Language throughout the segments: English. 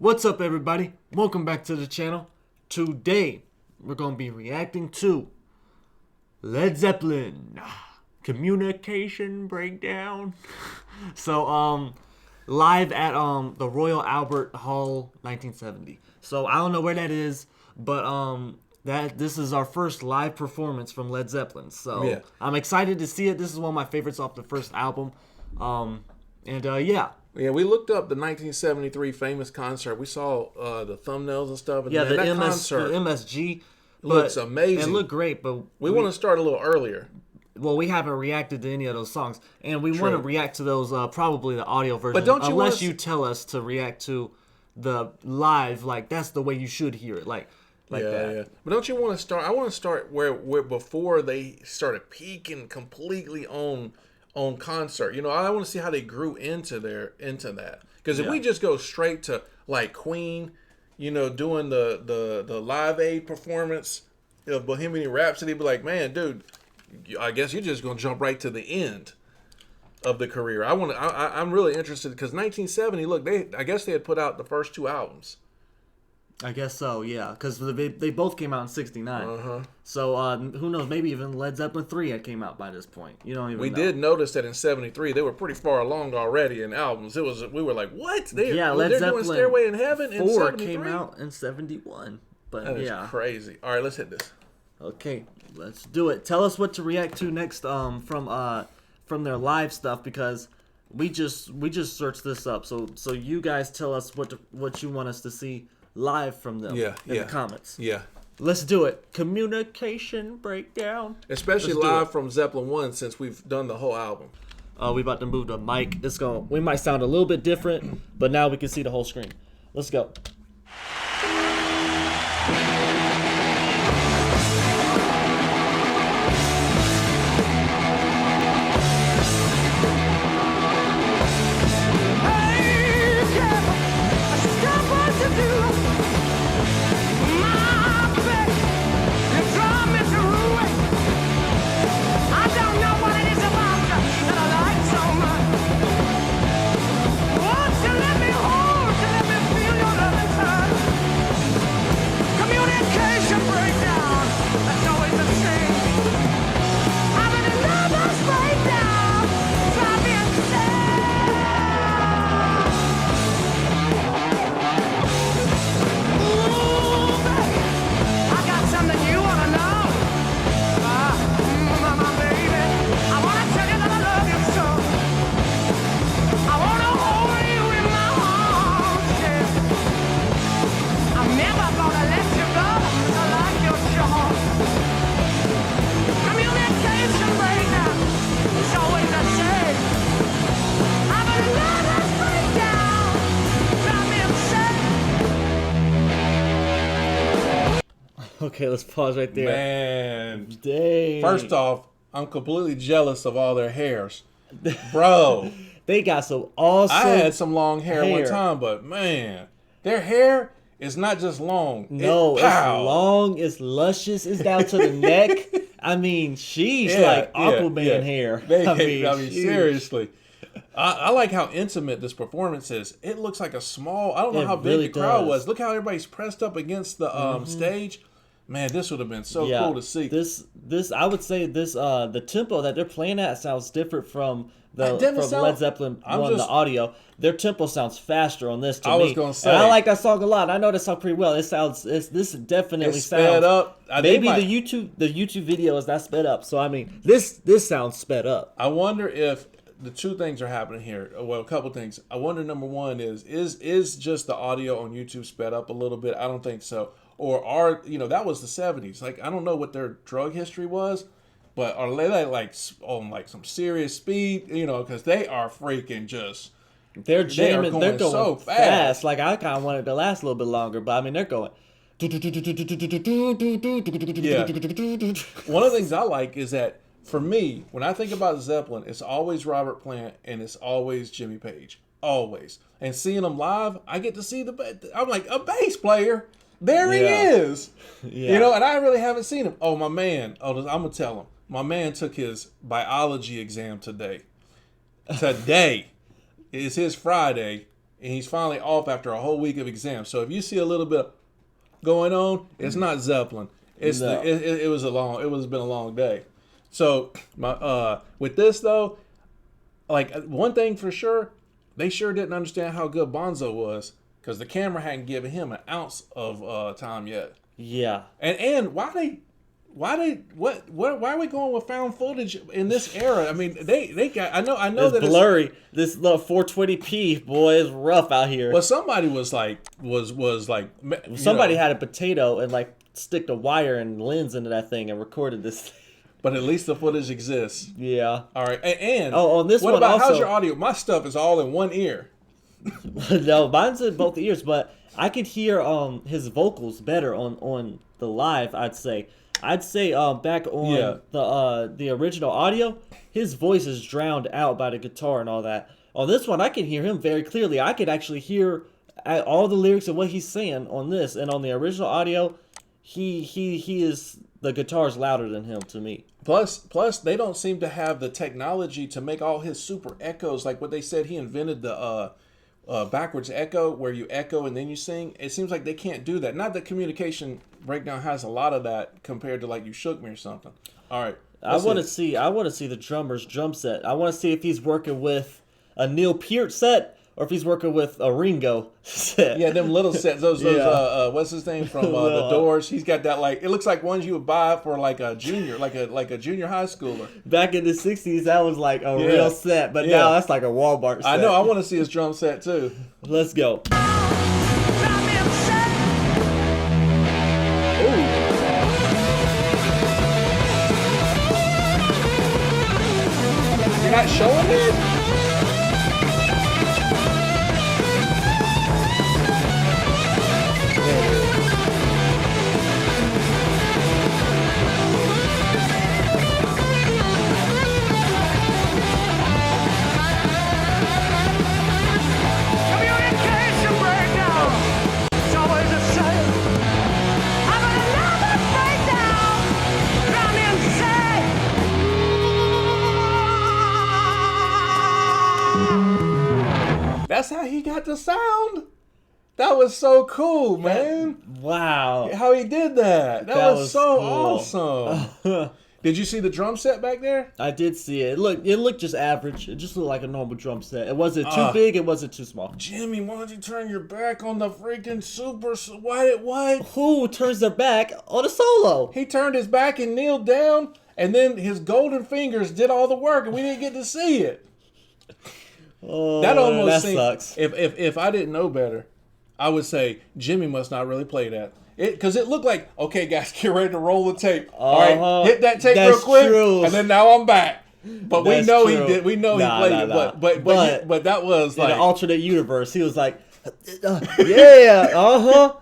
What's up, everybody? Welcome back to the channel. Today, we're going to be reacting to Led Zeppelin Communication Breakdown. So, live at the Royal Albert Hall 1970. So, I don't know where that is, but this is our first live performance from Led Zeppelin. So, yeah. I'm excited to see it. This is one of my favorites off the first album. Yeah. Yeah, we looked up the 1973 famous concert. We saw the thumbnails and stuff. And Yeah, man, the concert MSG looks amazing. It looked great, but we want to start a little earlier. Well, we haven't reacted to any of those songs, and we want to react to those probably the audio version. But don't you unless you tell us to react to the live, like that's the way you should hear it, like that. Yeah. But don't you want to start? I want to start where before they started peaking completely on concert. You know, I want to see how they grew into that. Because if we just go straight to like Queen, you know, doing the Live Aid performance of Bohemian Rhapsody, be like, man, dude, I guess you're just gonna jump right to the end of the career. I'm really interested because 1970. Look, I guess they had put out the first two albums. I guess so, yeah, because they both came out in '69. So who knows? Maybe even Led Zeppelin 3 had came out by this point. You don't even. We know. did notice that in '73 they were pretty far along already in albums. We were like, what? Led they're Zeppelin doing Stairway in Heaven in 4 '73. came out in '71. But that is crazy. All right, let's hit this. Okay, let's do it. Tell us what to react to next from their live stuff, because we just searched this up. So you guys tell us what you want us to see live from them in the comments. Yeah. Let's do it. Communication Breakdown. Especially live from Zeppelin 1, since we've done the whole album. We about to move the mic. We might sound a little bit different, but now we can see the whole screen. Let's go. Okay, let's pause right there. Man. Dang. First off, I'm completely jealous of all their hairs. Bro. They got some awesome I had some long hair one time, but man, their hair is not just long. No, it's long, it's luscious, it's down to the neck. I mean, she's like Aquaman hair. I mean seriously. I like how intimate this performance is. It looks like a small, I don't know how big the crowd was. Look how everybody's pressed up against the stage. Man, this would have been so cool to see. This I would say the tempo that they're playing at sounds different from the Led Zeppelin one, the audio. Their tempo sounds faster on this to me. I was gonna say, and I like that song a lot. I know that song pretty well. This definitely sounds sped up. Maybe the YouTube video is not sped up. So I mean, this sounds sped up. I wonder if the two things are happening here. Well, a couple things. I wonder, number one is just the audio on YouTube sped up a little bit? I don't think so. Or that was the 70s. Like, I don't know what their drug history was, but are they like on like some serious speed? Because they are freaking just. They're jamming. They're going so fast. Like, I kind of wanted to last a little bit longer, but I mean, they're going. Yeah. One of the things I like is that, for me, when I think about Zeppelin, it's always Robert Plant and it's always Jimmy Page. Always. And seeing them live, I get to see I'm like, a bass player. There he is. Yeah. You know, and I really haven't seen him. Oh, my man. Oh, I'm going to tell him. My man took his biology exam today. Today is his Friday. and he's finally off after a whole week of exams. So if you see a little bit going on, it's not Zeppelin. It's No. it was been a long day. So with this though, like one thing for sure, they sure didn't understand how good Bonzo was because the camera hadn't given him an ounce of time yet. Yeah. And why are we going with found footage in this era? I mean, they got I know It's that blurry. This little 420p boy is rough out here. Well, somebody was like Somebody had a potato and like stick the wire and lens into that thing and recorded this thing. But at least the footage exists. Yeah. All right. And on this what one about also, how's your audio? My stuff is all in one ear. No, mine's in both ears, but I could hear his vocals better on the live. I'd say back on the original audio, his voice is drowned out by the guitar and all that. On this one, I can hear him very clearly. I could actually hear all the lyrics and what he's saying on this, and on the original audio, he is the guitar's louder than him to me. Plus, they don't seem to have the technology to make all his super echoes. Like what they said, he invented the backwards echo, where you echo and then you sing. It seems like they can't do that. Not that Communication Breakdown has a lot of that compared to like You Shook Me or something. All right, I want to see the drummer's drum set. I want to see if he's working with a Neil Peart set or if he's working with a Ringo set. Yeah, them little sets. Those what's his name from the Doors? He's got that like it looks like ones you would buy for like a junior, like a junior high schooler. Back in the 60s, that was like a real set, but now that's like a Walmart set. I know. I want to see his drum set too. Let's go. You're not showing it? That's how he got the sound. That was so cool, man. Wow. How he did that. That was so cool. awesome. Did you see the drum set back there? I did see it. It looked just average. It just looked like a normal drum set. It wasn't too big. It wasn't too small. Jimmy, why don't you turn your back on the freaking super... What? Who turns their back on a solo? He turned his back and kneeled down, and then his golden fingers did all the work, and we didn't get to see it. Oh, that almost sucks. If I didn't know better, I would say Jimmy must not really play that. Because it looked like, okay, guys, get ready to roll the tape. All right, hit that tape real quick, and then now I'm back. But we know he did. We know he played it. But that was like in an alternate universe. He was like, yeah,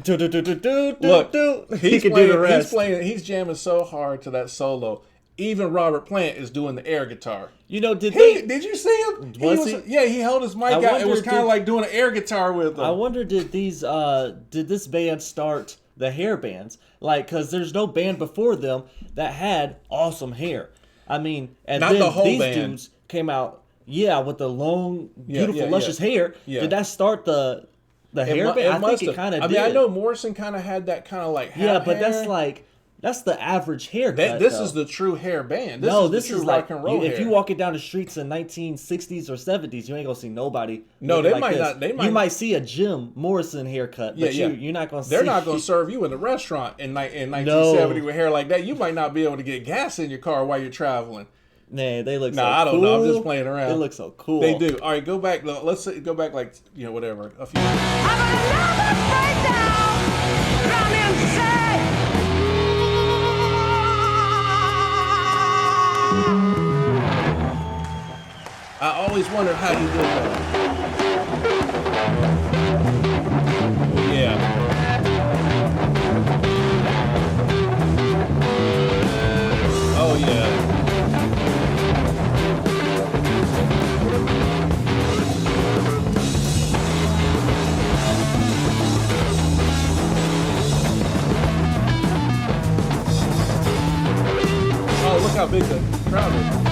Look, he can do the rest. He's jamming so hard to that solo. Even Robert Plant is doing the air guitar. You know, did you see him? He? Yeah, he held his mic out. It was kind of like doing an air guitar with him. I wonder, did this band start the hair bands? Like, because there's no band before them that had awesome hair. I mean, and not then the whole these band. dudes came out, with the long, beautiful, luscious hair. Yeah. Did that start the hair band? I think it kind of did. I mean, I know Morrison kind of had that kind of like hat but hair. That's the average haircut. This is the true hair band. This is like rock and roll hair. If you walking down the streets in 1960s or 70s, you ain't gonna see nobody. No, they like might this. not. They might. You might see a Jim Morrison haircut, but you're not gonna. They're not gonna serve you in the restaurant in 1970 with hair like that. You might not be able to get gas in your car while you're traveling. Nah, they look. I don't know. I'm just playing around. They look so cool. They do. All right, go back. Let's go back like whatever. A few. I always wondered how you did that. Yeah. Oh yeah. Oh, look how big the crowd is.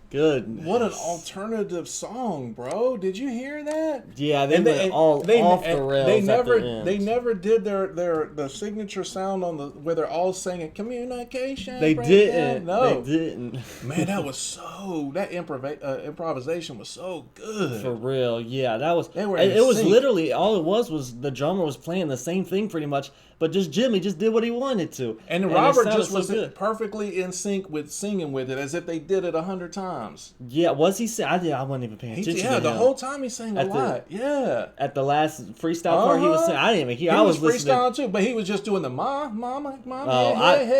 Goodness. What an alternative song, bro! Did you hear that? Yeah, they went all off the rails. They never did the signature sound on the where they're all singing communication. They didn't. No, they didn't. Man, that improvisation was so good. For real, yeah, that was. They were It was sync. literally all it was the drummer was playing the same thing pretty much, but just Jimmy just did what he wanted to, and it Robert sounded just so was good. perfectly in sync with singing with it, as if they did it 100 times. Yeah, was he saying? I wasn't even paying attention. Yeah, to the him. whole time he sang a lot. Yeah. At the last freestyle part, he was saying, I didn't even hear. I was listening. freestyling too, but he was just doing the mama.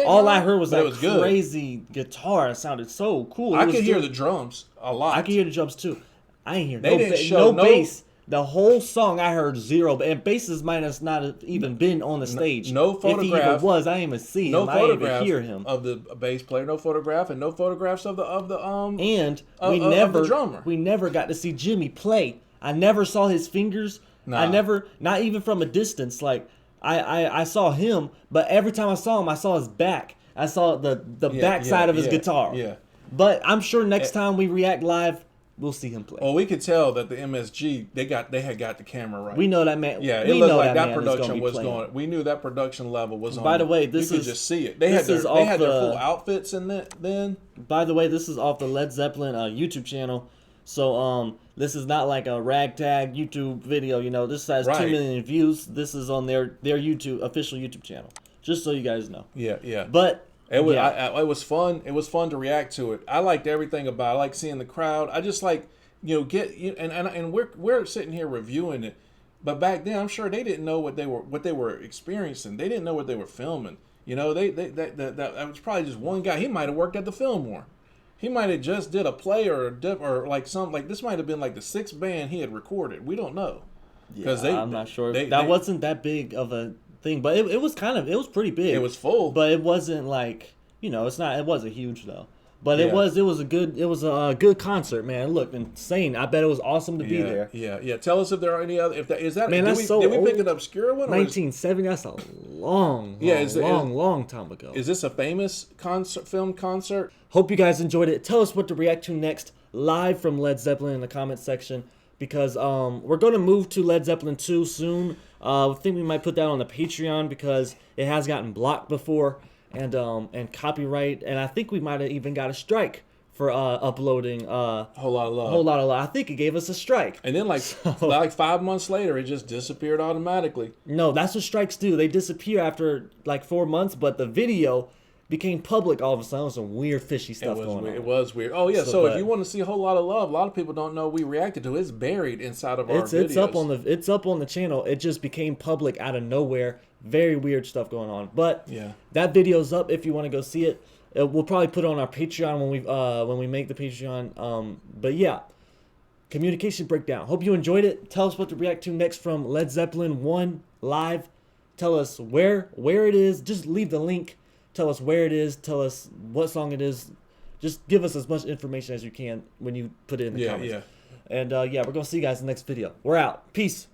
All I heard was that was good. crazy guitar. It sounded so cool. I could hear the drums a lot. I could hear the drums too. I ain't hear They didn't show no bass. The whole song I heard zero, and basses might have not even been on the stage. No photograph. If he even was, I didn't even see no him. I didn't photograph even hear him. of the bass player. No photograph, and no photographs of the And we the drummer. We never got to see Jimmy play. I never saw his fingers. Nah. I never, not even from a distance. Like I saw him, but every time I saw him, I saw his back. I saw the backside of his guitar. Yeah. But I'm sure next time we react live, we'll see him play. Well, we could tell that the MSG they had got the camera right. We know that man. Yeah, it we looked know like that man production was playing. going. We knew that production level was on. By the way, this you is could just see it. They had their full outfits in that then. By the way, this is off the Led Zeppelin YouTube channel. So this is not like a ragtag YouTube video. You know, this has 2 million views. This is on their YouTube official YouTube channel. Just so you guys know. Yeah, yeah. But it was it was fun. It was fun to react to it. I liked everything about it. I like seeing the crowd. I just like and we're sitting here reviewing it, but back then I'm sure they didn't know what they were experiencing. They didn't know what they were filming. You know, that was probably just one guy. He might have worked at the Fillmore. He might have just did a play or like something like this. Might have been like the 6th band he had recorded. We don't know. Yeah, I'm not sure. That wasn't that big of a thing, but it was pretty big. It was full, but it wasn't like it wasn't huge though. But it was a good concert, man. It looked insane. I bet it was awesome to be there. Yeah. Tell us if there are any other. If that is that. Man, did that's so Did we old. pick an obscure one? 1970. That's a long time ago. Is this a famous film concert? Hope you guys enjoyed it. Tell us what to react to next, live from Led Zeppelin in the comment section, because we're going to move to Led Zeppelin 2 soon. I think we might put that on the Patreon because it has gotten blocked before. And copyright, and I think we might have even got a strike for uploading Whole Lot of Love. Whole Lot of Love. I think it gave us a strike. And then like 5 months later, it just disappeared automatically. No, that's what strikes do. They disappear after like 4 months, but the video became public all of a sudden. There was some weird fishy stuff going on. It was weird. Oh yeah, so if you want to see a Whole Lot of Love, a lot of people don't know we reacted to it. It's buried inside of our videos. It's up on the channel. It just became public out of nowhere. Very weird stuff going on. But yeah, that video's up if you want to go see it. We'll probably put it on our Patreon when we make the Patreon. But yeah, communication breakdown. Hope you enjoyed it. Tell us what to react to next from Led Zeppelin 1 live. Tell us where it is. Just leave the link. Tell us where it is. Tell us what song it is. Just give us as much information as you can when you put it in the comments. Yeah. And we're going to see you guys in the next video. We're out. Peace.